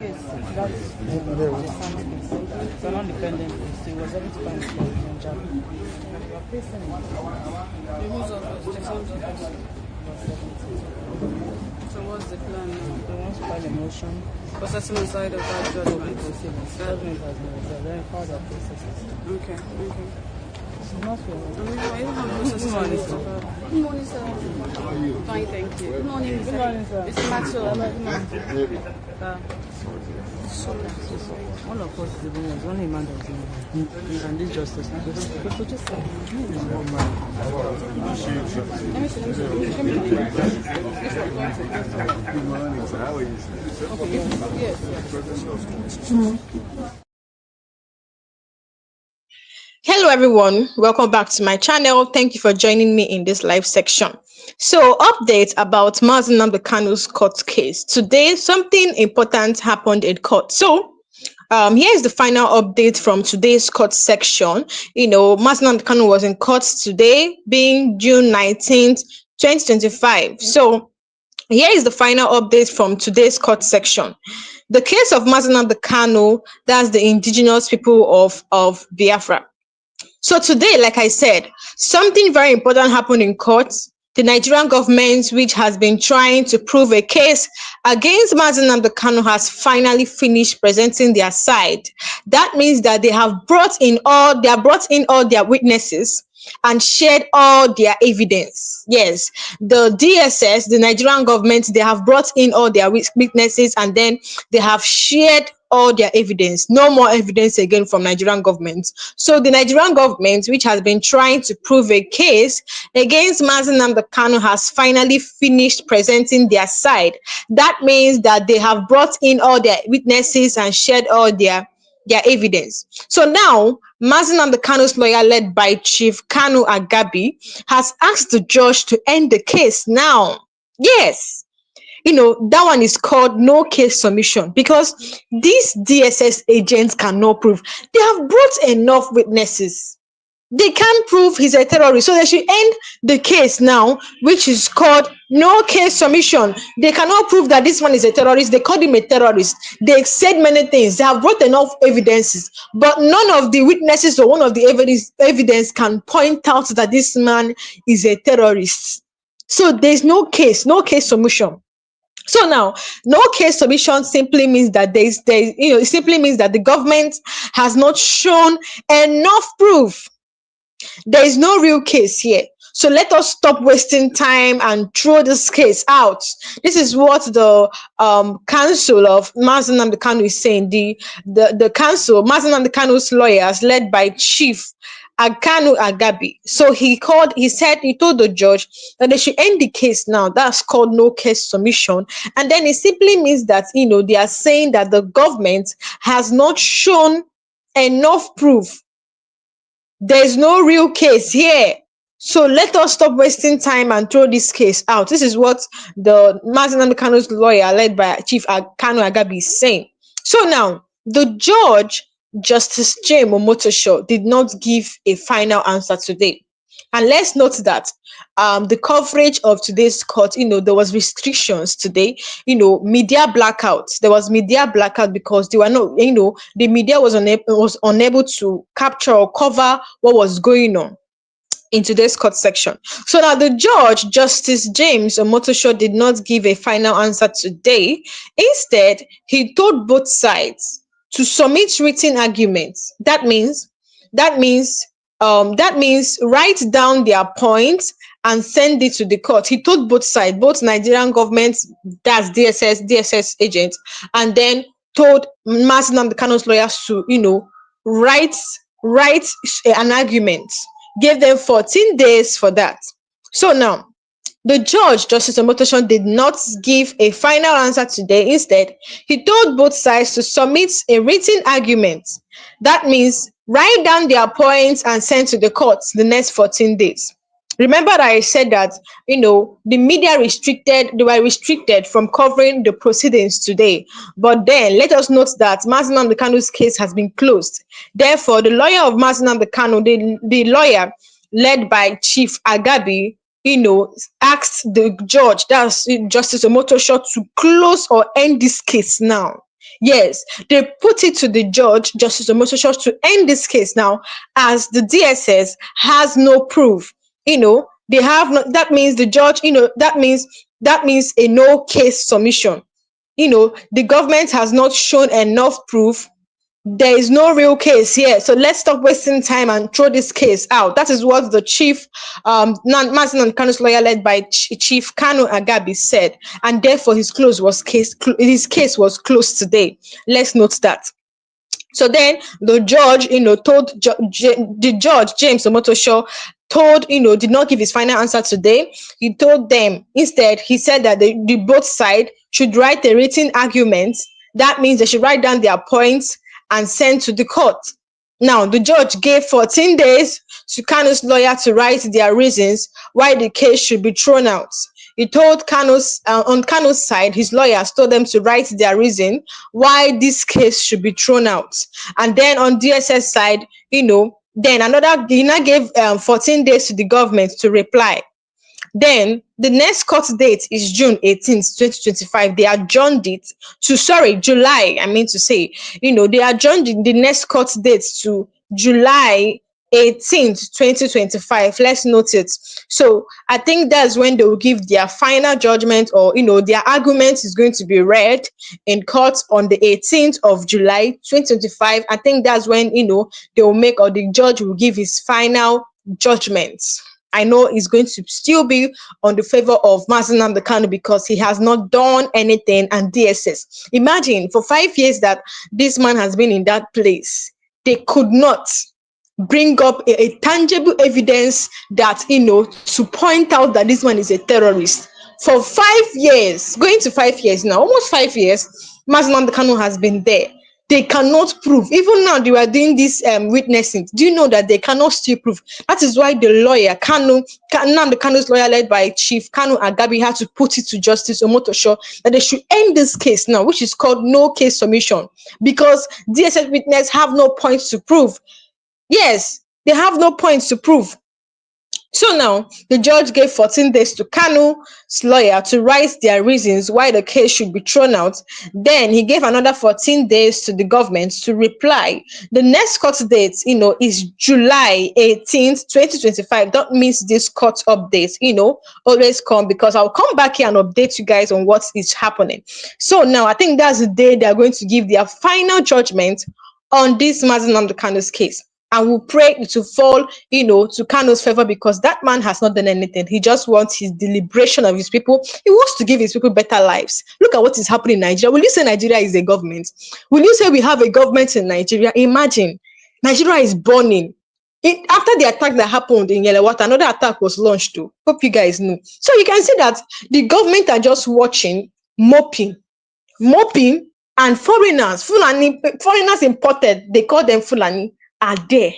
Yes, that's the Sunday case. It's an independent case. So it was able to find the confidential. You are facing it. The whose office? The son's office. So what's the plan now? They want to file a motion. For setting aside of that judgment. Judgment has been reserved. Then file their processes. Okay. It's not fair. I even have processes. Good morning, sir. Good morning, sir. Fine, thank you. Good morning, Good morning, sir. Mr. Maxwell. All of us is even was only a man that was in and this justice. People just say, Let me see. Good morning, sir. How are you, sir? Okay, yes. Hello everyone, welcome back to my channel. Thank you for joining me in this live section. So, update about Mazi Nnamdi Kanu's court case. Today, something important happened in court. So, here's the final update from today's court section. Mazi Nnamdi Kanu was in court today, being June 19th, 2025. So, here is the final update from today's court section. The case of Mazi Nnamdi Kanu, that's the indigenous people of Biafra. So today, like I said, something very important happened in court. The Nigerian government, which has been trying to prove a case against Mazi Nnamdi Kanu, has finally finished presenting their side. That means that they have brought in all their witnesses and shared all their evidence. Yes, the DSS, the Nigerian government, they have brought in all their witnesses and then they have shared all their evidence. No more evidence again from Nigerian government. So the Nigerian government, which has been trying to prove a case against Mazi Nnamdi Kanu, has finally finished presenting their side. That means that they have brought in all their witnesses and shared all their evidence. So now, Mazi Nnamdi Kanu's lawyer, led by Chief Kanu Agabi, has asked the judge to end the case now. Yes. That one is called no case submission because these DSS agents cannot prove. They have brought enough witnesses. They can't prove he's a terrorist. So they should end the case now, which is called no case submission. They cannot prove that this one is a terrorist. They called him a terrorist. They said many things. They have brought enough evidences, but none of the witnesses or one of the evidence can point out that this man is a terrorist. So there's no case submission. So now, no case submission simply means that it simply means that the government has not shown enough proof. There is no real case here. So let us stop wasting time and throw this case out. This is what the council of Mazi Nnamdi Kanu is saying. The council, Mazi Nnamdi Kanu's lawyers, led by Chief Kanu Agabi. So he told the judge that they should end the case now. That's called no case submission. And then it simply means that, they are saying that the government has not shown enough proof. There's no real case here. So let us stop wasting time and throw this case out. This is what the Mazi Nnamdi Kanu's lawyer, led by Chief Kanu Agabi, is saying. So now, the judge, Justice James Omotosho, did not give a final answer today. And let's note that the coverage of today's court, there was restrictions today, media blackouts. There was media blackout because they were not, the media was unable to capture or cover what was going on in today's court section. So now the judge, Justice James Omotosho, did not give a final answer today. Instead, he told both sides to submit written arguments. That means write down their points and send it to the court. He told both sides, both Nigerian governments, that's DSS agents, and then told Mazi Nnamdi Kanu's lawyers to, write an argument. Gave them 14 days for that. So now, the judge, Justice Omotosho, did not give a final answer today. Instead, he told both sides to submit a written argument. That means write down their points and send to the courts the next 14 days. Remember that I said that, the media were restricted from covering the proceedings today. But then let us note that Mazi Nnamdi Kanu's case has been closed. Therefore, the lawyer of Mazi Nnamdi Kanu, the lawyer led by Chief Agabi, asked the judge, that's Justice Omotosho, to close or end this case now. Yes, they put it to the judge, Justice Omotosho, to end this case now, as the DSS has no proof. They have no, that means the judge, that means a no case submission. The government has not shown enough proof. There is no real case here. So let's stop wasting time and throw this case out. That is what the chief, Mazi Nnamdi Kanu's lawyer, led by Chief Kanu Agabi, said. And therefore, his case was closed today. Let's note that. So then the judge, told the judge, James Omotosho, did not give his final answer today. He told them, instead, he said that the both side should write a written argument. That means they should write down their points and send to the court. Now, the judge gave 14 days to Kanu's lawyer to write their reasons why the case should be thrown out. He told on Kanu's side, his lawyers told them to write their reason why this case should be thrown out. And then on DSS side, then he now gave 14 days to the government to reply. Then the next court date is June 18th, 2025. They adjourned it to, July. They adjourned the next court date to July 18th, 2025. Let's note it. So I think that's when they will give their final judgment, or their argument is going to be read in court on the 18th of July 2025. I think that's when they will make, or the judge will give his final judgment. I know it's going to still be on the favor of Mazi Nnamdi Kanu because he has not done anything, and DSS. Imagine for 5 years that this man has been in that place. They could not bring up a tangible evidence that, to point out that this man is a terrorist. For 5 years, going to 5 years now, almost 5 years, Mazi Nnamdi Kanu has been there. They cannot prove. Even now, they were doing this witnessing. Do you know that they cannot still prove? That is why the lawyer, Nnamdi Kanu's lawyer, led by Chief Kanu Agabi, had to put it to Justice Omotosho that they should end this case now, which is called no case submission, because DSS witness have no points to prove. Yes, they have no points to prove. So now, the judge gave 14 days to Kanu's lawyer to write their reasons why the case should be thrown out. Then he gave another 14 days to the government to reply. The next court date, is July 18th, 2025. That means this court update, always come, because I'll come back here and update you guys on what is happening. So now, I think that's the day they're going to give their final judgment on this Mazi Nnamdi Kanu's case. And we pray it to fall, to Kanu's favor, because that man has not done anything. He just wants his deliberation of his people. He wants to give his people better lives. Look at what is happening in Nigeria. Will you say Nigeria is a government? Will you say we have a government in Nigeria? Imagine, Nigeria is burning. After the attack that happened in Yelewata, another attack was launched too. Hope you guys know. So you can see that the government are just watching, mopping, and foreigners imported, they call them Fulani, are there,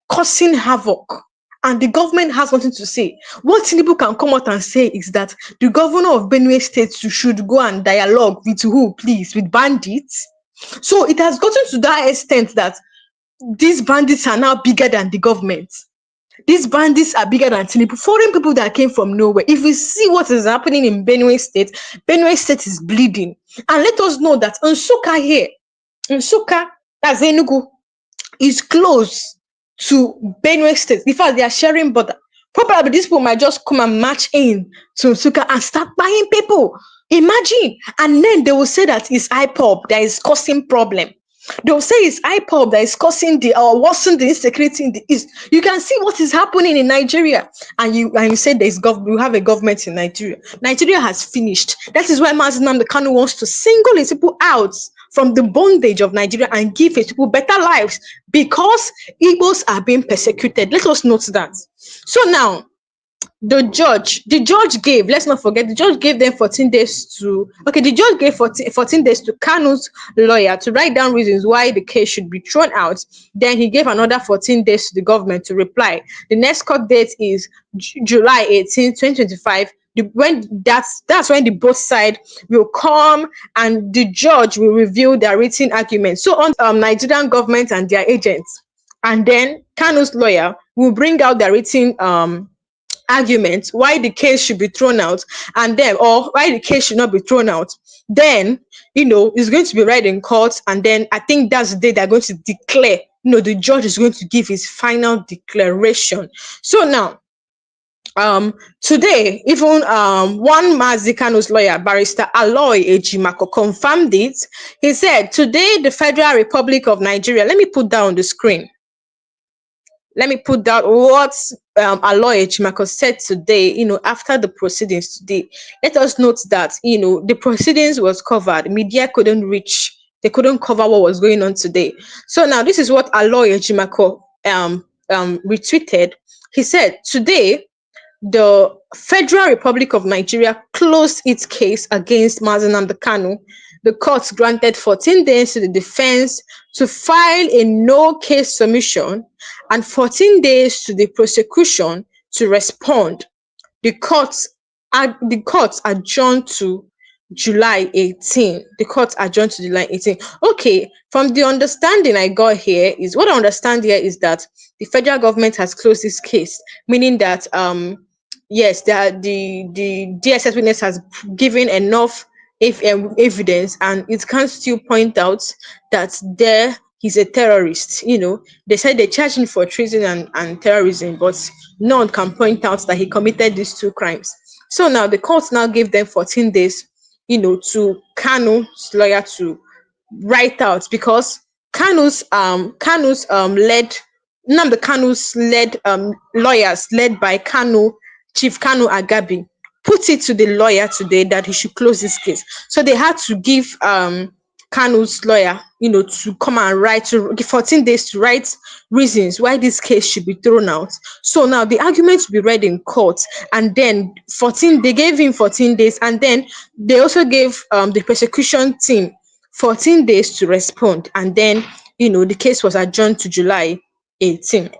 causing havoc, and the government has nothing to say. What Tinubu can come out and say is that the governor of Benue State should go and dialogue with who, please? With bandits. So it has gotten to that extent that these bandits are now bigger than the government. These bandits are bigger than Tinubu. Foreign people that came from nowhere. If we see what is happening in Benue State is bleeding. And let us know that Nsukka, that's Enugu, is close to Benue State. In fact, they are sharing border. Probably these people might just come and march in to Nsukka and start buying people. Imagine. And then they will say that it's IPOB that is causing problem. They will say it's IPOB that is causing worsening the insecurity in the East. You can see what is happening in Nigeria. And you say we have a government in Nigeria. Nigeria has finished. That is why Mazi Nnamdi Kanu wants to single his people out from the bondage of Nigeria and give his people better lives, because Igbos are being persecuted. Let us note that. So now, the judge gave, let's not forget, the judge gave them 14 days to, the judge gave 14 days to Kanu's lawyer to write down reasons why the case should be thrown out. Then he gave another 14 days to the government to reply. The next court date is July 18, 2025. That's when the both side will come and the judge will review their written arguments. So on Nigerian government and their agents, and then Kanu's lawyer will bring out their written argument why the case should be thrown out, and then, or why the case should not be thrown out, then, it's going to be read in court. And then I think that's the day they're going to declare, the judge is going to give his final declaration. So now, today, even one Mazi Kanu's lawyer, barrister Aloy Ejimako, confirmed it. He said, today, the Federal Republic of Nigeria, let me put that on the screen. Let me put that what Aloy Ejimako said today, after the proceedings today. Let us note that, the proceedings was covered. Media couldn't reach, they couldn't cover what was going on today. So now this is what Aloy Ejimako retweeted. He said, today, the Federal Republic of Nigeria closed its case against Mazi Nnamdi Kanu. The court granted 14 days to the defense to file a no-case submission and 14 days to the prosecution to respond. The court adjourned to July 18. The court adjourned to July 18. Okay, from the understanding I got here is, what I understand here is that the federal government has closed this case, meaning that yes, the DSS witness has given enough evidence, and it can still point out that he's a terrorist. They said they charged him for treason and terrorism, but none can point out that he committed these two crimes. So now the court now gave them 14 days, to Kanu's lawyer to write out, because Kanu's led lawyers led by Chief Kanu Agabi put it to the lawyer today that he should close this case. So they had to give Kanu's lawyer, to come and write, to give 14 days to write reasons why this case should be thrown out. So now the argument will be read in court, and then they gave him 14 days, and then they also gave the prosecution team 14 days to respond, and then the case was adjourned to July 18.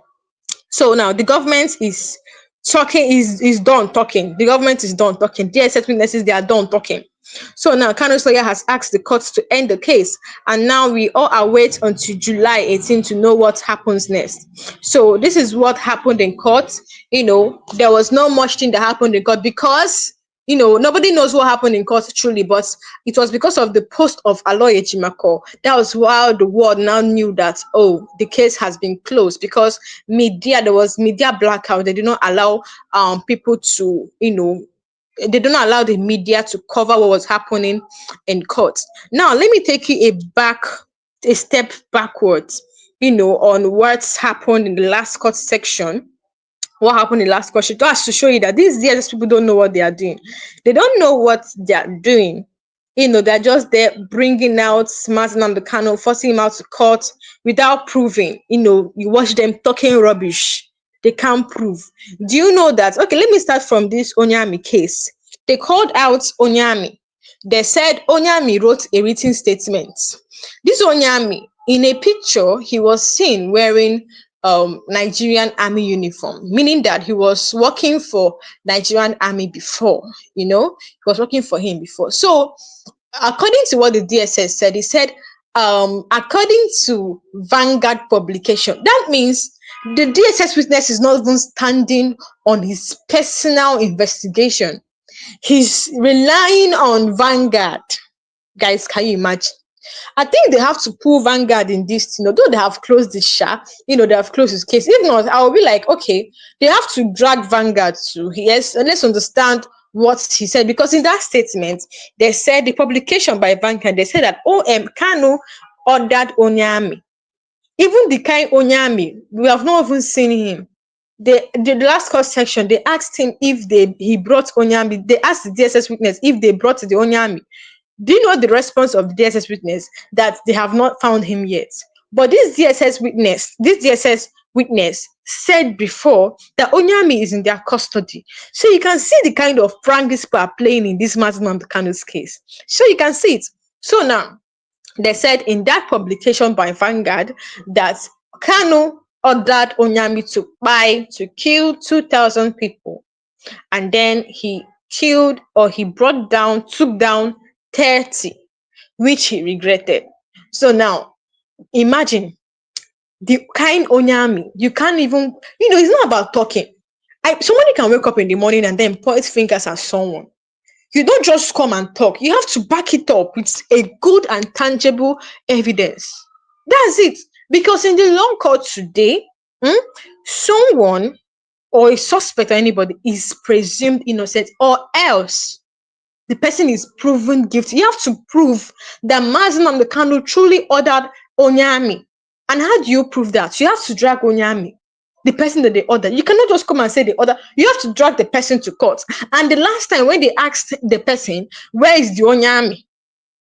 So now the government is done talking. The government is done talking. DSS witnesses, they are done talking. So now Kanu's lawyer has asked the courts to end the case, and now we all await until July 18 to know what happens next. So this is what happened in court. There was not much thing that happened in court, because nobody knows what happened in court truly, but it was because of the post of Aloy Ejimako. That was why the world now knew that, the case has been closed, because there was media blackout. They did not allow people to, they do not allow the media to cover what was happening in court. Now, let me take you a step backwards, on what's happened in the last court section. What happened in the last court, just to show you that these DSS people don't know what they are doing. They don't know what they are doing. They're just there bringing out Mazi Nnamdi Kanu, forcing him out to court without proving. You watch them talking rubbish. They can't prove. Do you know that? Okay, let me start from this Onyami case. They called out Onyami. They said Onyami wrote a written statement. This Onyami, in a picture, he was seen wearing Nigerian army uniform, meaning that he was working for Nigerian army before. He was working for him before. So according to what the DSS said, he said, according to Vanguard publication, that means the DSS witness is not even standing on his personal investigation. He's relying on Vanguard. Guys, can you imagine? I think they have to pull Vanguard in this, though they have closed the they have closed his case. If not, I will be like, okay, they have to drag Vanguard to, yes, and let's understand what he said, because in that statement, they said, the publication by Vanguard, they said that Kanu ordered Onyami. Even the kind Onyami, we have not even seen him. The last court section, they asked him if he brought Onyami. They asked the DSS witness if they brought the Onyami. Do you know the response of the DSS witness? That they have not found him yet. But this DSS witness said before that Onyami is in their custody. So you can see the kind of prank these people are playing in this Mazi Nnamdi Kanu's case. So you can see it. So now, they said in that publication by Vanguard that Kanu ordered Onyami to kill 2,000 people. And then he took down 30, which he regretted. So now, imagine the kind Onyami. You can't even, it's not about talking. Somebody can wake up in the morning and then point fingers at someone. You don't just come and talk. You have to back it up with a good and tangible evidence. That's it. Because in the long court today, someone or a suspect or anybody is presumed innocent, or else the person is proven guilty. You have to prove that Mazi Nnamdi Kanu truly ordered Onyami. And how do you prove that? You have to drag Onyami, the person that they ordered. You cannot just come and say they order. You have to drag the person to court. And the last time when they asked the person, where is the Onyami?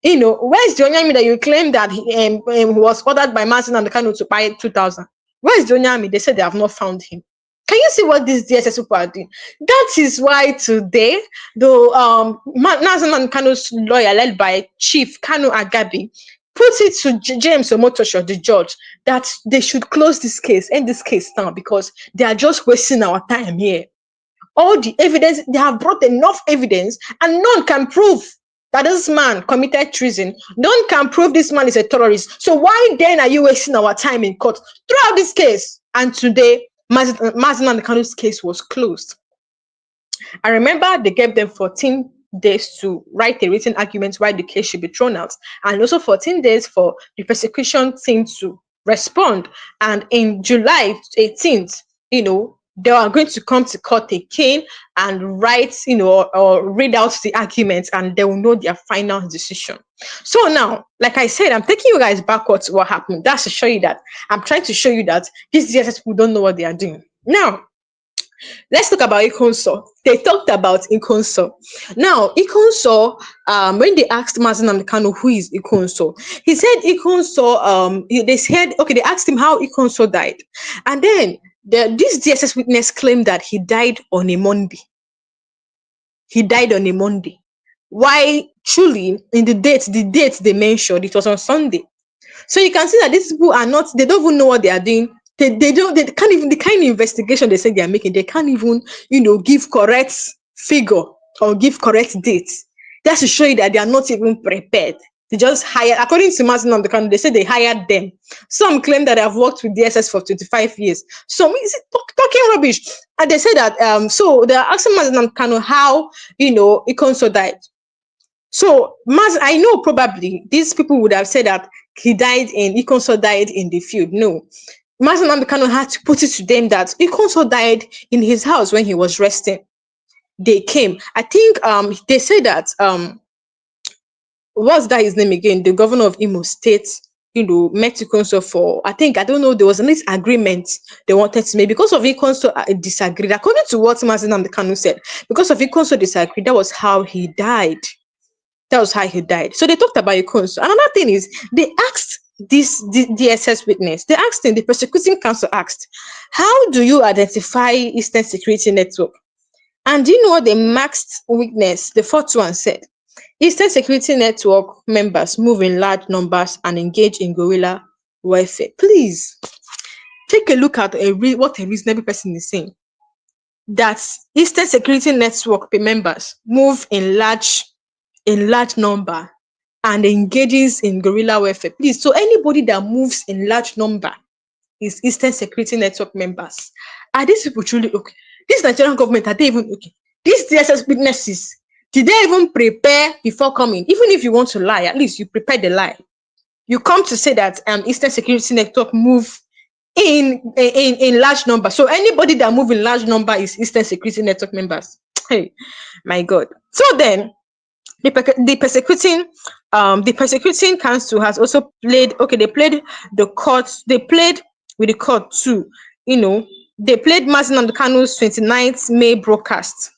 Where is the Onyami that you claim that he was ordered by Mazi Nnamdi Kanu to pay 2,000? Where is the Onyami? They said they have not found him. Can you see what these DSS people are doing? That is why today, the Mazi Nnamdi Kanu's lawyer, led by Chief Kanu Agabi, put it to James Omotosho, the judge, that they should close this case, end this case now, because they are just wasting our time here. All the evidence, they have brought enough evidence, and none can prove that this man committed treason. None can prove this man is a terrorist. So why then are you wasting our time in court? Throughout this case, and today, Mazi Nnamdi Kanu's case was closed. I remember they gave them 14 days to write a written argument why the case should be thrown out, and also 14 days for the prosecution team to respond. And in July 18th, they are going to come to court again and write, or read out the arguments, and they will know their final decision. So now, like I said, I'm taking you guys backwards to what happened. That's to show you that I'm trying to show you that these DSS people don't know what they are doing. Now, let's talk about Ikonso. They talked about Ikonso. Now, Ikonso, when they asked Mazi Nnamdi Kanu who is Ikonso, he said Ikonso, they said, okay, they asked him how Ikonso died. And then this DSS witness claimed that he died on a Monday. He died on a Monday. Why truly in the date they mentioned, it was on Sunday. So you can see that these people are not, they don't even know what they are doing. They can't even, the kind of investigation they say they are making, they can't even, give correct figure or give correct dates. That's to show you that they are not even prepared. They just hired, according to Mazi Nnamdi Kanu, they said they hired them. Some claim that they have worked with DSS for 25 years. Some is talking rubbish. And they say that, so they're asking Mazi Nnamdi Kanu how, Ikonso died. So, I know probably these people would have said that Ikonso died in the field. No. Mazi Nnamdi Kanu had to put it to them that Ikonso died in his house when he was resting. They came. I think they said that what's that his name again? The governor of Imo State, met Ikonso for, I don't know, there was a nice agreement they wanted to make. Because of Ikonso disagreed, according to what Mazi Nnamdi Kanu said, because of Ikonso disagreed, that was how he died. That was how he died. So they talked about Ikonso. Another thing is, they asked this DSS witness, they asked him, the prosecuting counsel asked, how do you identify Eastern Security Network? And do you know what the masked witness, the fourth one, said? Eastern Security Network members move in large numbers and engage in guerrilla warfare. Please take a look at what a reasonable person is saying. That Eastern Security Network members move in large number and engages in guerrilla warfare. Please, so anybody that moves in large number is Eastern Security Network members. Are these people truly okay? This Nigerian government, are they even okay? These DSS witnesses, did they even prepare before coming? Even if you want to lie, at least you prepare the lie. You come to say that Eastern Security Network move in large number. So anybody that move in large number is Eastern Security Network members. Hey, my God. So then, the persecuting council has also played. Okay, they played the court. They played with the court too. They played Mazi Nnamdi Kanu's 29th May broadcast.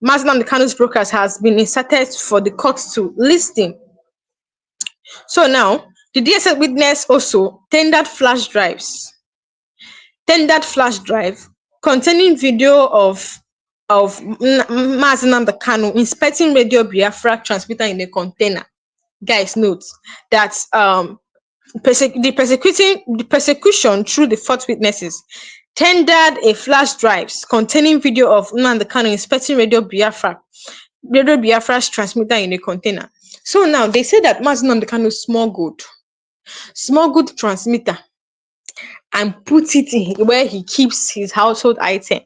Mazi Nnamdi Kanu's broadcast has been inserted for the court to listen. So now, the DSS witness also tendered flash drive containing video of Mazi Nnamdi Kanu inspecting Radio Biafra transmitter in a container. Guys, note that the persecution through the fourth witnesses tendered a flash drive containing video of Nnamdi Kanu inspecting Radio Biafra's transmitter in a container. So now they say that Mazi Nnamdi Kanu smuggled transmitter and put it in where he keeps his household item.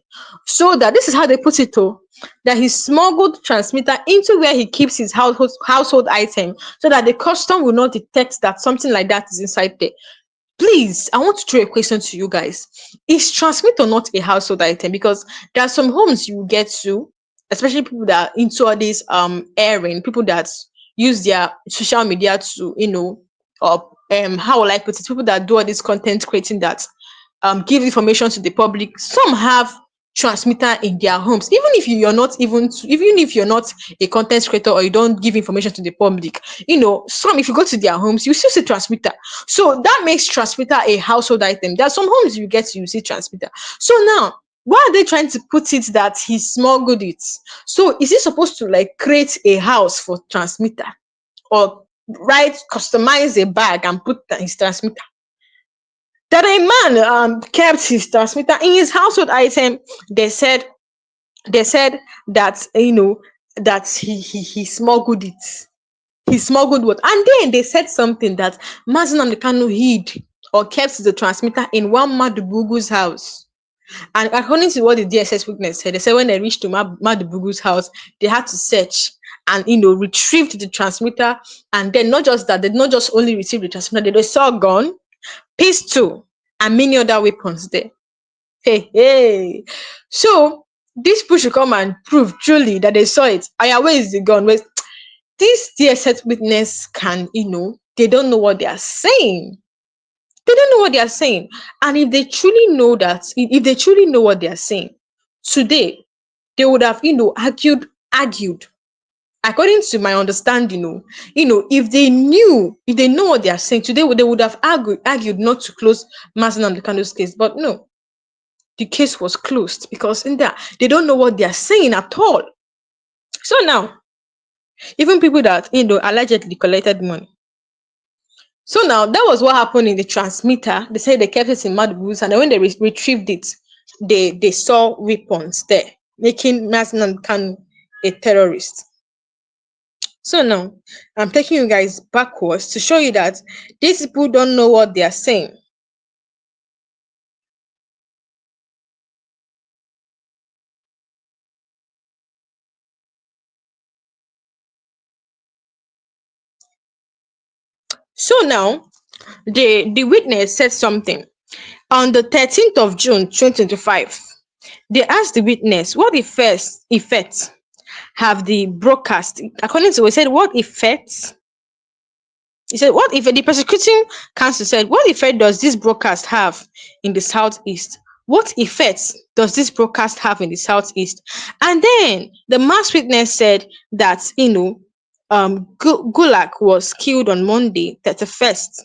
So that this is how they put it to that he smuggled transmitter into where he keeps his household item so that the custom will not detect that something like that is inside there. Please, I want to throw a question to you guys. Is transmitter not a household item? Because there are some homes you get to, especially people that are into all this airing, people that use their social media to, or how will I put it, people that do all this content creating that give information to the public. Some have transmitter in their homes, even if you're not even if you're not a content creator or you don't give information to the public. Some, if you go to their homes, you still see transmitter. So that makes transmitter a household item. There are some homes you get to see transmitter. So now, why are they trying to put it that he smuggled it? So is he supposed to like create a house for transmitter, or customize a bag and put his transmitter? That a man kept his transmitter in his household item. They said that that he smuggled it. He smuggled what? And then they said something that Mazi Nnamdi Kanu hid or kept the transmitter in one Madubugu's house. And according to what the DSS witness said, they said when they reached to Madubugu's house, they had to search and retrieved the transmitter. And then not just that, they did not just only retrieve the transmitter, they saw a gun, pistol, and many other weapons there. Hey. So these people should come and prove truly that they saw it. Where is the gun? This DSS witness they don't know what they are saying. They don't know what they are saying. And if they truly know if they truly know what they are saying, today they would have, argued. According to my understanding, if they know what they are saying today, they would have argued not to close Mazi Nnamdi Kanu's case. But no, the case was closed because in there they don't know what they are saying at all. So now, even people that allegedly collected money. So now that was what happened in the transmitter. They said they kept it in Madubu's, and then when they retrieved it, they saw weapons there, making Mazi Nnamdi Kanu a terrorist. So now I'm taking you guys backwards to show you that these people don't know what they are saying. So now the witness said something on the 13th of June 2025. They asked the witness what effects have the broadcast, according to what he said, what effects. He said, what if the prosecuting counsel said, what effect does this broadcast have in the Southeast? What effects does this broadcast have in the Southeast? And then the mass witness said that, Gulak was killed on Monday, 31st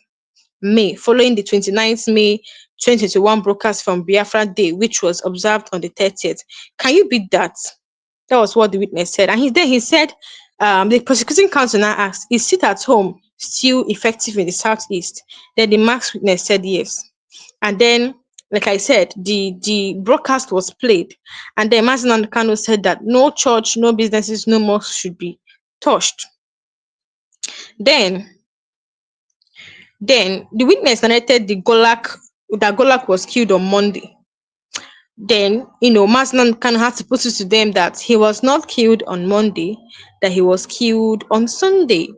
May, following the 29th May 2021 broadcast from Biafra Day, which was observed on the 30th. Can you beat that? That was what the witness said. And he said, the prosecuting counsel now asked, is sit at home still effective in the Southeast? Then the mass witness said yes. And then, like I said, the broadcast was played. And then Mazi Nnamdi Kanu said that no church, no businesses, no mosques should be touched. Then the witness narrated that Golak was killed on Monday. Then, Mazi Nnamdi Kanu had to put it to them that he was not killed on Monday, that he was killed on Sunday.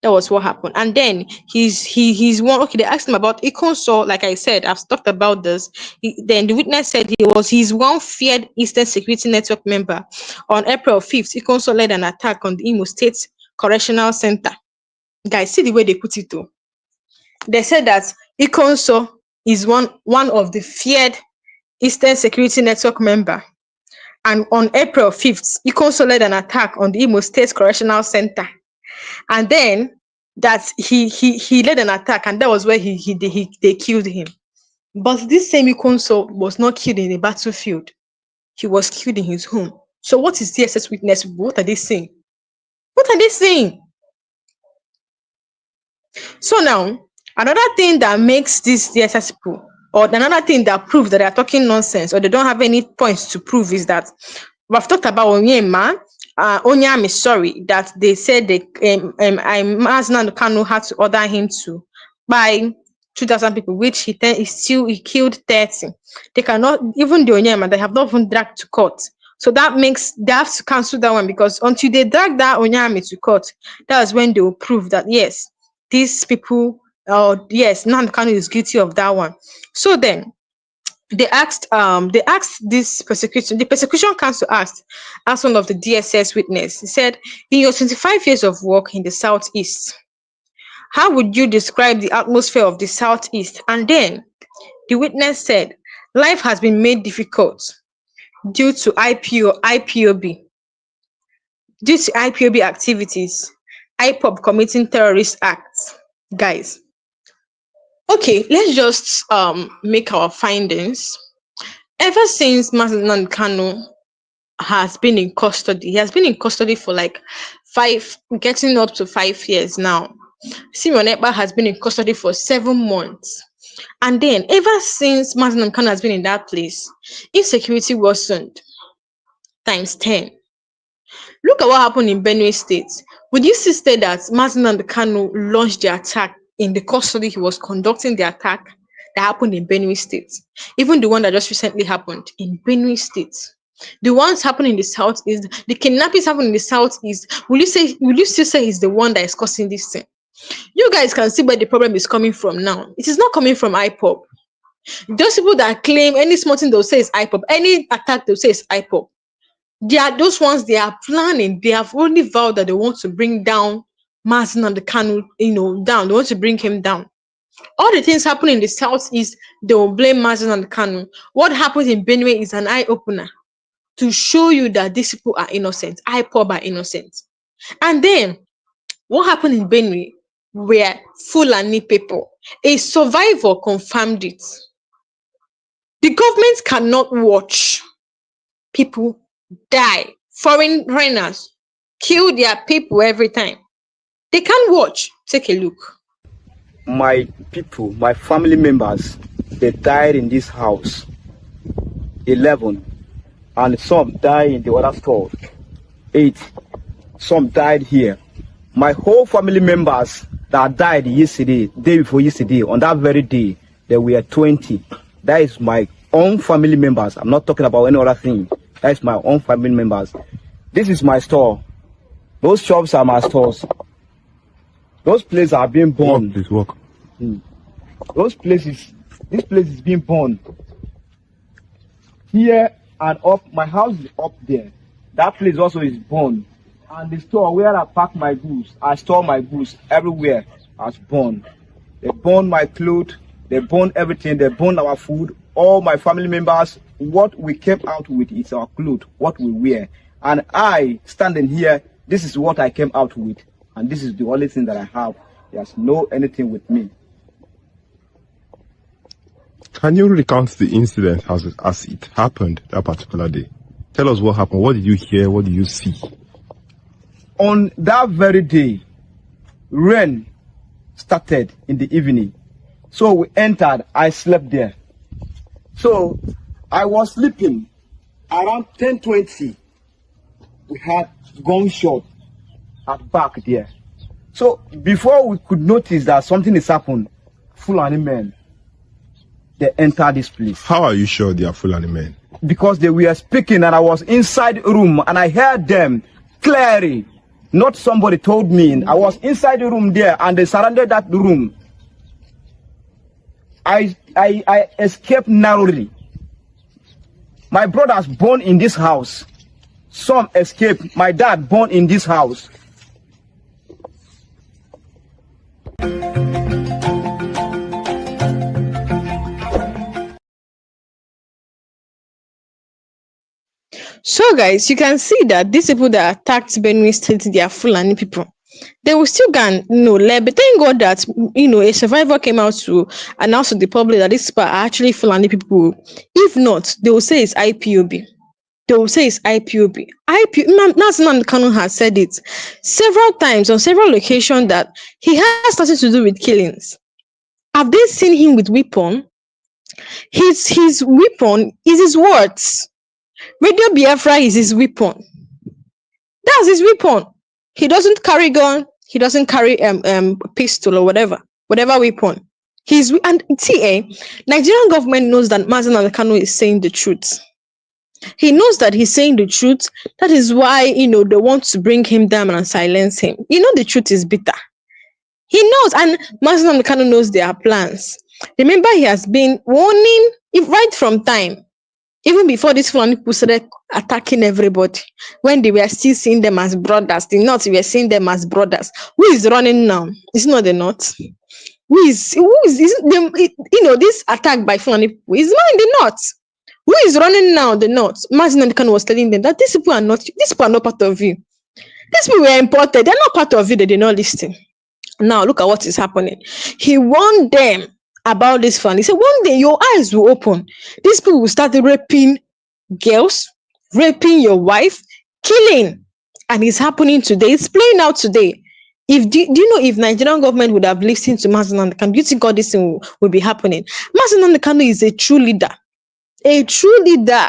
That was what happened. And then he's one. Okay, they asked him about Ikonso. Like I said, I've talked about this. Then the witness said he's one feared Eastern Security Network member. On April 5th, Ikonso led an attack on the Imo State Correctional Center. Guys, see the way they put it too. They said that Ikonso is one of the feared Eastern Security Network member. And on April 5th, Ikonso led an attack on the Imo State Correctional Center. And then that he led an attack, and that was where they killed him. But this same Ikonso was not killed in a battlefield. He was killed in his home. So what is DSS witness? What are they saying? What are they saying? So now, another thing that makes these DSS people, or another thing that proves that they are talking nonsense or they don't have any points to prove, is that we've talked about Onyema. Onyam is sorry that they said Mazi Nnamdi Kanu had to order him to buy 2,000 people, which he killed 30. They cannot, even the Onyema, they have not even dragged to court. So that means they have to cancel that one, because until they drag that Onyema to court, that is when they will prove that yes, these people, yes, Nnamdi Kanu is guilty of that one. So then they asked this prosecution, the prosecution counsel asked one of the DSS witness. He said, in your 25 years of work in the Southeast, how would you describe the atmosphere of the Southeast? And then the witness said, life has been made difficult due to IPOB, due to IPOB activities, IPOB committing terrorist acts. Guys, okay, let's just make our findings. Ever since Mazi Nnamdi Kanu has been in custody, he has been in custody for like getting up to 5 years now. Simeon Ekpa has been in custody for 7 months. And then, ever since Mazi Nnamdi Kanu has been in that place, insecurity worsened times 10. Look at what happened in Benue State. Would you say that Mazi Nnamdi Kanu launched the attack in the custody he was conducting the attack that happened in Benue State? Even the one that just recently happened in Benue State. The ones happening in the Southeast, the kidnappings happening in the Southeast, will you still say he's the one that is causing this thing? You guys can see where the problem is coming from now. It is not coming from IPOB. Those people that claim any small thing they'll say is IPOB, any attack they'll say is IPOB. They are those ones they are planning. They have only vowed that they want to bring down Mazi Nnamdi Kanu, down. They want to bring him down. All the things happening in the Southeast, they will blame Mazi Nnamdi Kanu. What happens in Benue is an eye-opener to show you that these people are innocent. IPOB are innocent. And then, what happened in Benue were Fulani people. A survivor confirmed it. The government cannot watch people die. Foreigners kill their people every time. They can't watch. Take a look. My people, my family members, they died in this house. 11. And some died in the other store. 8. Some died here. My whole family members that died yesterday, day before yesterday, on that very day, there were 20. That is my own family members. I'm not talking about any other thing. That is my own family members. This is my store. Those shops are my stores. Those places are being burned. Please walk. Those places, this place is being burned. Here and up, my house is up there. That place also is burned. And the store where I pack my goods, I store my goods everywhere has burned. They burned my clothes, they burned everything, they burned our food, all my family members. What we came out with is our clothes, what we wear. And I, standing here, this is what I came out with. And this is the only thing that I have. There's no anything with me. Can you recount the incident as it happened that particular day? Tell us what happened. What did you hear? What did you see? On that very day, rain started in the evening. So we entered, I slept there. So I was sleeping around 10:20. We had gunshot at back there. So before we could notice that something has happened, Fulani men, they entered this place. How are you sure they are Fulani men? Because they were speaking and I was inside the room and I heard them clearly. Not somebody told me. I was inside the room there and they surrounded that room. I escaped narrowly. My brothers born in this house. Some escaped. My dad born in this house. So guys, you can see that these people that attacked Benue State, they are Fulani people. They will still can but thank God that a survivor came out to announce to the public that these people are actually Fulani people. If not, they will say it's IPOB. They will say it's IPOB. Mazi Nnamdi Kanu has said it several times on several locations that he has nothing to do with killings. Have they seen him with weapon? His weapon is his words. Radio Biafra is his weapon. That's his weapon. He doesn't carry gun. He doesn't carry pistol or whatever weapon. Nigerian government knows that Mazi Nnamdi Kanu is saying the truth. He knows that he's saying the truth. That is why, they want to bring him down and silence him. The truth is bitter. He knows, and Mazi Nnamdi Kanu knows their plans. Remember, he has been warning right from time, even before these Fulani people started attacking everybody, when they were still seeing them as brothers. The North were seeing them as brothers. Who is running now? It's not the North. Who is this attack by Fulani people is not in the North. Who is running now? The North. Mazi Nnamdi Kanu was telling them that these people are not part of you. These people were imported. They're not part of you. They did not listen. Now look at what is happening. He warned them about this fund. He said, one day your eyes will open. These people will start raping girls, raping your wife, killing. And it's happening today. It's playing out today. Do you know if Nigerian government would have listened to Mazi Nnamdi Kanu, do you think all this thing will be happening? Mazi Nnamdi Kanu is a true leader. A true leader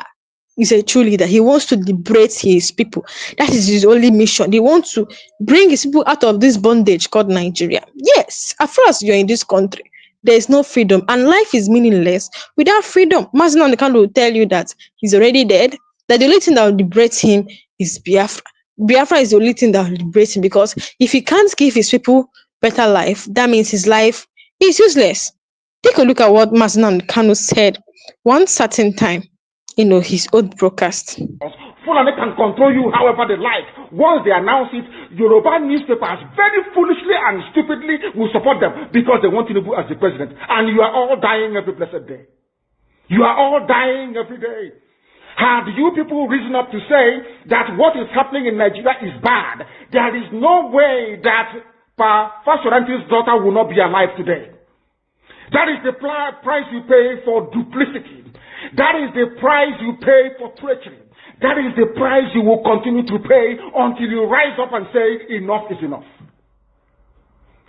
is a true leader. He wants to liberate his people. That is his only mission. He wants to bring his people out of this bondage called Nigeria. Yes, at first you're in this country, there is no freedom, and life is meaningless without freedom. Mazi Nnamdi Kanu will tell you that he's already dead, that the only thing that will liberate him is Biafra. Biafra is the only thing that will liberate him, because if he can't give his people better life, that means his life is useless. Take a look at what Mazi Nnamdi Kanu said one certain time, his old broadcast. Fulani can control you however they like. Once they announce it, Yoruba newspapers very foolishly and stupidly will support them because they want Tinubu as the president. And you are all dying every blessed day. You are all dying every day. Had you people risen up to say that what is happening in Nigeria is bad, there is no way that Fashoranti's daughter will not be alive today. That is the price you pay for duplicity. That is the price you pay for treachery. That is the price you will continue to pay until you rise up and say, enough is enough.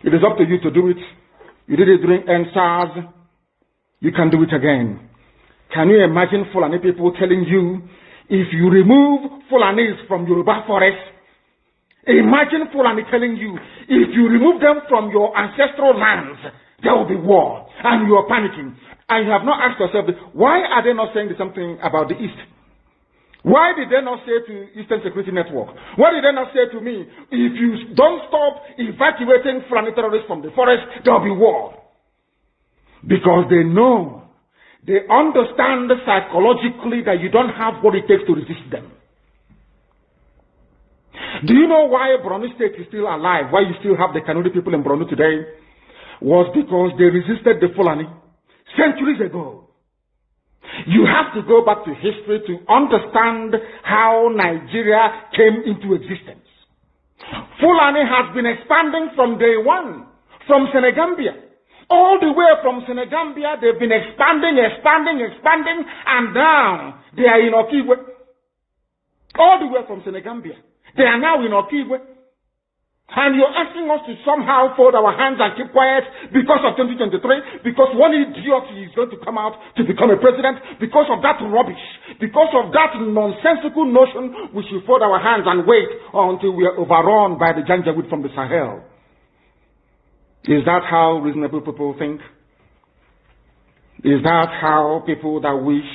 It is up to you to do it. You did it during NSAS. You can do it again. Can you imagine Fulani people telling you, if you remove Fulanis from Yoruba forest, imagine Fulani telling you, if you remove them from your ancestral lands, there will be war, and you are panicking. And you have not asked yourself, why are they not saying something about the East? Why did they not say to Eastern Security Network? Why did they not say to me, if you don't stop evacuating Fulani terrorists from the forest, there will be war? Because they know, they understand psychologically that you don't have what it takes to resist them. Do you know why Borno State is still alive? Why you still have the Kanuri people in Borno today? Was because they resisted the Fulani centuries ago. You have to go back to history to understand how Nigeria came into existence. Fulani has been expanding from day one, from Senegambia. All the way from Senegambia, they've been expanding, and now they are in Okigwe. All the way from Senegambia. They are now in Okigwe. And you're asking us to somehow fold our hands and keep quiet because of 2023, because one idiot is going to come out to become a president, because of that rubbish, because of that nonsensical notion, we should fold our hands and wait until we are overrun by the Janjaweed from the Sahel. Is that how reasonable people think? Is that how people that wish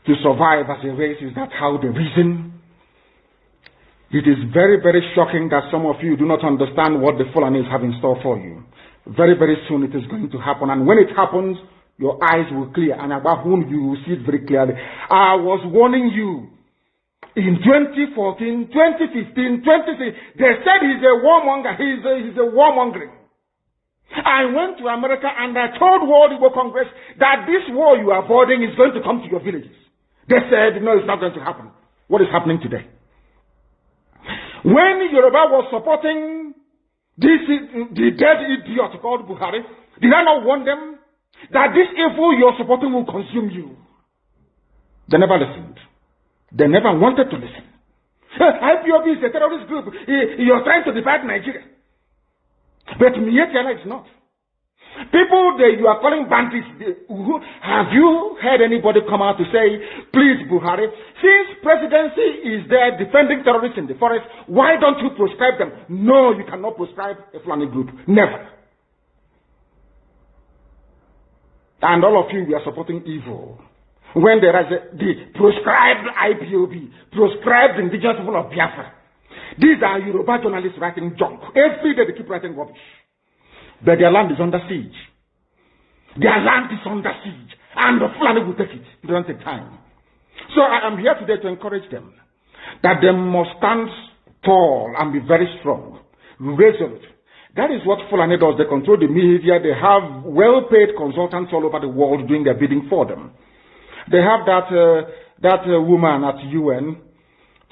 to survive as a race, is that how they reason? It is very, very shocking that some of you do not understand what the Fulanis have in store for you. Very, very soon it is going to happen. And when it happens, your eyes will clear. And about whom you will see it very clearly. I was warning you. In 2014, 2015, 2016, they said he's a warmonger. He's a warmongering. I went to America and I told World Igbo Congress that this war you are avoiding is going to come to your villages. They said, no, it's not going to happen. What is happening today? When Yoruba was supporting the dead idiot called Buhari, did I not warn them that this evil you're supporting will consume you? They never listened. They never wanted to listen. IPOB is a terrorist group. You're trying to divide Nigeria. But Mietiala is not. People that you are calling bandits, have you heard anybody come out to say, please Buhari, since presidency is there defending terrorists in the forest, why don't you proscribe them? No, you cannot proscribe a Fulani group. Never. And all of you, we are supporting evil. When there is the proscribed IPOB, proscribed indigenous people of Biafra. These are Yoruba journalists writing junk. Every day they keep writing rubbish. But their land is under siege. Their land is under siege. And the Fulani will take it. It doesn't take time. So I am here today to encourage them that they must stand tall and be very strong, resolute. That is what Fulani does. They control the media. They have well-paid consultants all over the world doing their bidding for them. They have that woman at UN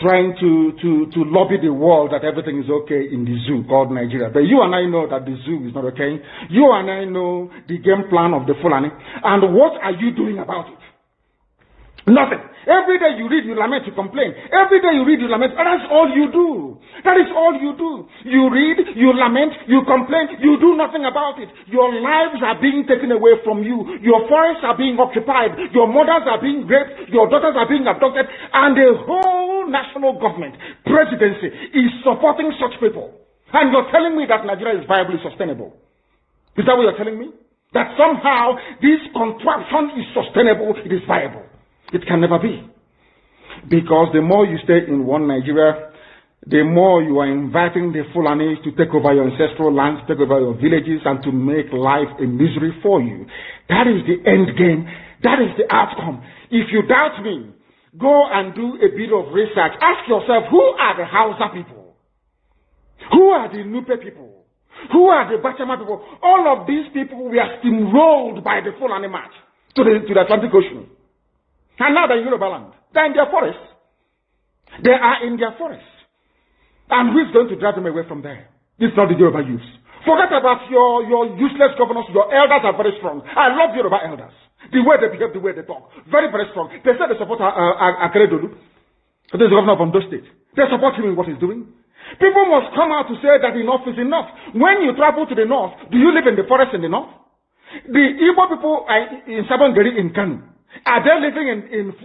trying to lobby the world that everything is okay in the zoo called Nigeria. But you and I know that the zoo is not okay. You and I know the game plan of the Fulani. And what are you doing about it? Nothing. Every day you read, you lament, you complain. Every day you read, you lament. And that's all you do. That is all you do. You read, you lament, you complain, you do nothing about it. Your lives are being taken away from you. Your forests are being occupied. Your mothers are being raped. Your daughters are being abducted. And the whole national government, presidency, is supporting such people. And you're telling me that Nigeria is viably sustainable. Is that what you're telling me? That somehow this contraption is sustainable, it is viable. It can never be. Because the more you stay in one Nigeria, the more you are inviting the Fulanis to take over your ancestral lands, take over your villages, and to make life a misery for you. That is the end game. That is the outcome. If you doubt me, go and do a bit of research. Ask yourself, who are the Hausa people? Who are the Nupe people? Who are the Bachama people? All of these people were steamrolled by the Fulani march to the Atlantic Ocean. And now they're in Yoruba land. They're in their forests. They are in their forests. And who is going to drive them away from there? It's not the Yoruba youths. Forget about your useless governors. Your elders are very strong. I love Yoruba elders. The way they behave, the way they talk. Very, very strong. They say they support Akeredolu. He's the governor of Ondo State. They support him in what he's doing. People must come out to say that enough is enough. When you travel to the north, do you live in the forest in the north? The Igbo people in Sabongeri in Kanu. Are they living of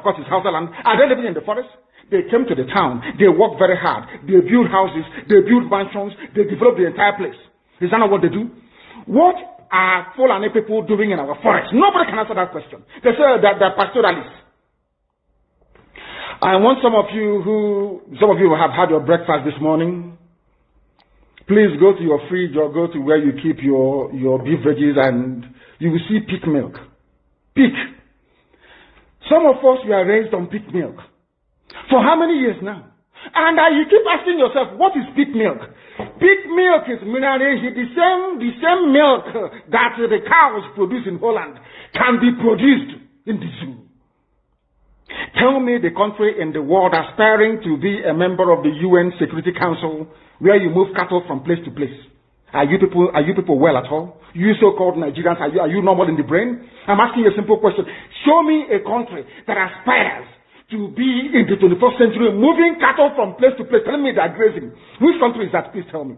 course it's Hausa land, are they living in the forest? They came to the town, they work very hard, they build houses, they build mansions, they develop the entire place. Is that not what they do? What are Fulani people doing in our forest? Nobody can answer that question. They say that they're pastoralists. I want some of you who have had your breakfast this morning. Please go to your fridge or go to where you keep your beef veggies and you will see pig milk. Pig. Some of us were raised on pig milk. For how many years now? And you keep asking yourself, what is pig milk? Pig milk is the same milk that the cows produce in Holland can be produced in the zoo. Tell me the country in the world aspiring to be a member of the UN Security Council where you move cattle from place to place. Are you people well at all? You so-called Nigerians, are you normal in the brain? I'm asking you a simple question. Show me a country that aspires to be in the 21st century, moving cattle from place to place, telling me they're grazing. Which country is that? Please tell me.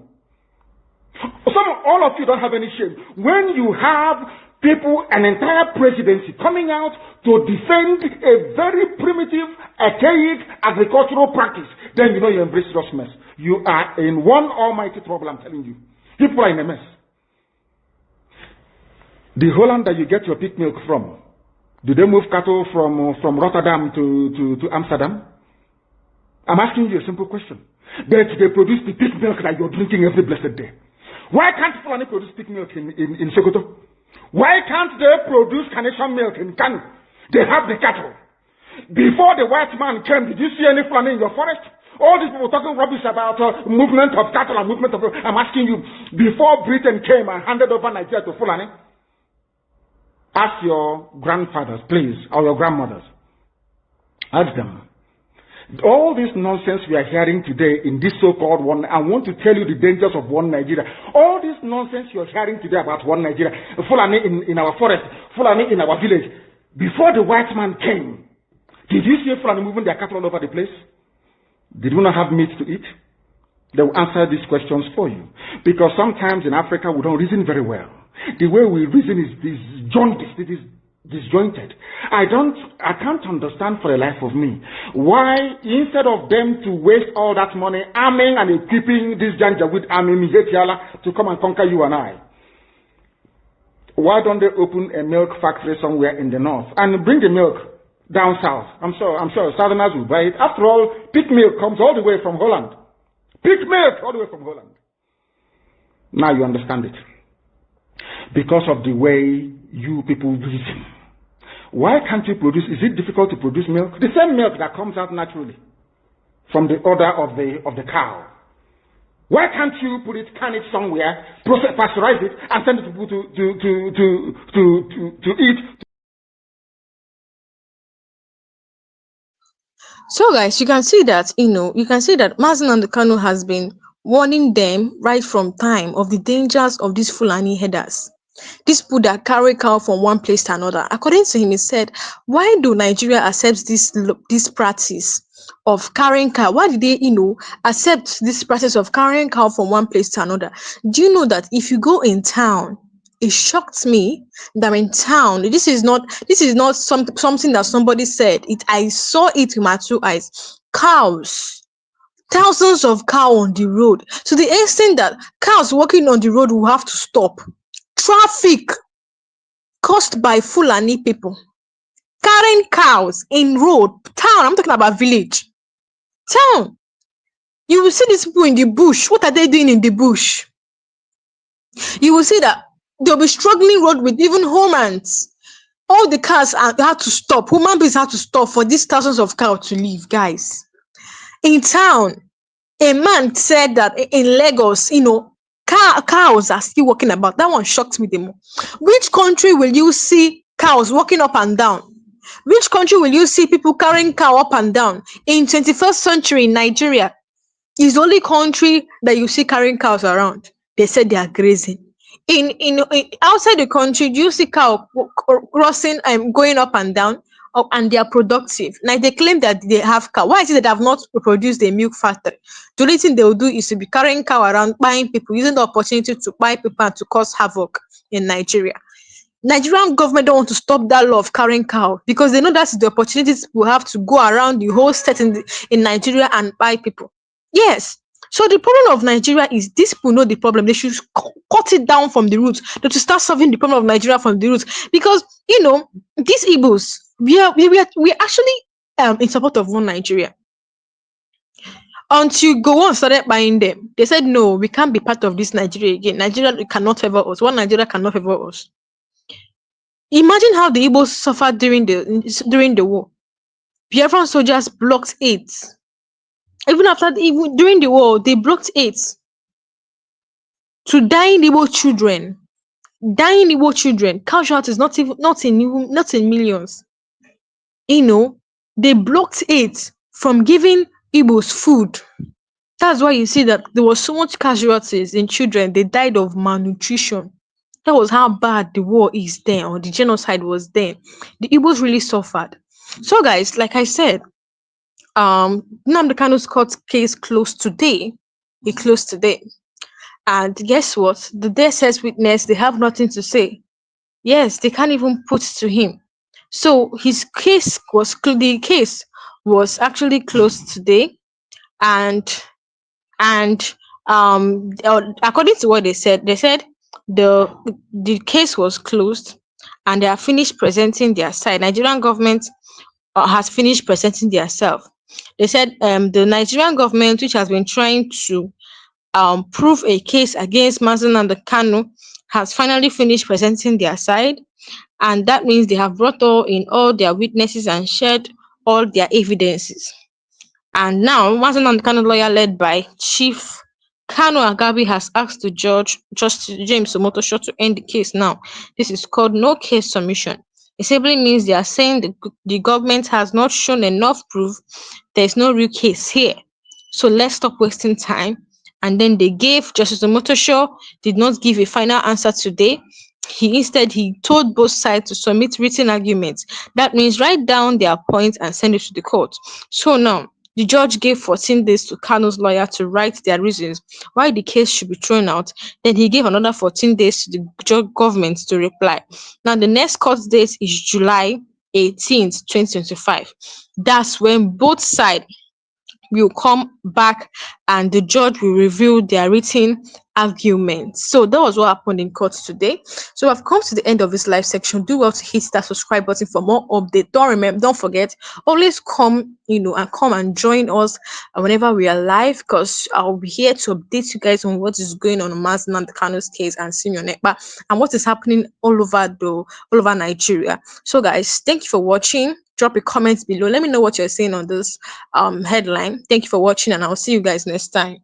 All of you don't have any shame. When you have people, an entire presidency coming out to defend a very primitive, archaic agricultural practice, then you know you embrace this mess. You are in one almighty trouble, I'm telling you. People are in a mess. The Holland that you get your pig milk from, do they move cattle from Rotterdam to Amsterdam? I'm asking you a simple question. But they produce the pig milk that you're drinking every blessed day. Why can't Fulani produce pig milk in Sokoto? Why can't they produce Carnation milk in Kanu? They have the cattle. Before the white man came, did you see any Fulani in your forest? All these people talking rubbish about movement of cattle and movement of... I'm asking you, before Britain came and handed over Nigeria to Fulani, ask your grandfathers, please, or your grandmothers. Ask them. All this nonsense we are hearing today in this so-called one, I want to tell you the dangers of one Nigeria. All this nonsense you're hearing today about one Nigeria, Fulani in our forest, Fulani in our village. Before the white man came, did you see Fulani moving their cattle all over the place? Did we not have meat to eat? They will answer these questions for you. Because sometimes in Africa we don't reason very well. The way we reason is disjointed. I can't understand for the life of me why instead of them to waste all that money arming and equipping this Janjaweed army to come and conquer you and I, Why don't they open a milk factory somewhere in the north and bring the milk down south? I'm sure Southerners will buy it. After all, pig milk comes all the way from Holland. Pig milk all the way from Holland. Now you understand it. Because of the way you people reason. Why can't you produce? Is it difficult to produce milk? The same milk that comes out naturally from the udder of the cow. Why can't you put it, can it somewhere, pasteurize it, and send it to people to eat? So guys, you can see that, Mazi Nnamdi Kanu has been warning them right from time of the dangers of these Fulani headers. These people that carry cow from one place to another. According to him, he said, why do Nigeria accept this practice of carrying cow? Why did they, accept this practice of carrying cow from one place to another? Do you know that if you go in town, it shocked me that in town, this is not something that somebody said. I saw it with my two eyes. Cows. Thousands of cows on the road. To the extent that cows walking on the road will have to stop. Traffic caused by Fulani people carrying cows in road. Town, I'm talking about village. Town. You will see these people in the bush. What are they doing in the bush? You will see that they'll be struggling road with even humans. All the cars had to stop. Human beings had to stop for these thousands of cows to leave, guys. In town, a man said that in Lagos, cows are still walking about. That one shocked me the more. Which country will you see cows walking up and down? Which country will you see people carrying cow up and down? In 21st century, Nigeria is the only country that you see carrying cows around. They said they are grazing. In outside the country, do you see cow crossing and going up and down? And they are productive. Now they claim that they have cow. Why is it that they have not produced a milk factory? The only thing they will do is to be carrying cow around, buying people, using the opportunity to buy people and to cause havoc in Nigeria. Nigerian government don't want to stop that law of carrying cow because they know that's the opportunities we have to go around the whole state in Nigeria and buy people. Yes. So the problem of Nigeria is these people know the problem. They should cut it down from the roots. They should start solving the problem of Nigeria from the roots. Because these Igbos, we are actually in support of one Nigeria. Until Gowon started buying them, they said no, we can't be part of this Nigeria again. Nigeria cannot favor us. One Nigeria cannot favor us. Imagine how the Igbos suffered during the war. Biafran soldiers blocked it. Even during the war, they blocked it. To dying Igbo children. Dying Igbo children. Casualties not in millions. They blocked it from giving Igbos food. That's why you see that there was so much casualties in children. They died of malnutrition. That was how bad the war is then, or the genocide was then. The Igbos really suffered. So guys, like I said, Nnamdi Kanu's court case closed today. It closed today. And guess what? The DSS witness, they have nothing to say. Yes, they can't even put to him. So the case was actually closed today. And according to what they said the case was closed and they are finished presenting their side. Nigerian government has finished presenting their self. They said the Nigerian government, which has been trying to prove a case against Mazi Nnamdi Kanu, has finally finished presenting their side, and that means they have brought in all their witnesses and shared all their evidences. And now Mazi Nnamdi Kanu lawyer led by Chief Kanu Agabi has asked the judge, Justice James Omotosho, to end the case now. This is called no case submission. It simply means they are saying the government has not shown enough proof. There's no real case here. So let's stop wasting time. And then they gave, Justice Omotosho did not give a final answer today. Instead, he told both sides to submit written arguments. That means write down their points and send it to the court. So now, the judge gave 14 days to Kanu's lawyer to write their reasons why the case should be thrown out. Then he gave another 14 days to the government to reply. Now, the next court date is July 18th, 2025. That's when both sides will come back and the judge will reveal their written argument. So that was what happened in court today. So I've come to the end of this live section. Do well to hit that subscribe button for more update. Don't forget, always come, and come and join us whenever we are live, because I'll be here to update you guys on what is going on Mazi Nnamdi Kanu's case and Senior Nekpa and what is happening all over Nigeria. So guys, thank you for watching. Drop a comment below. Let me know what you're saying on this headline. Thank you for watching, and I'll see you guys next time.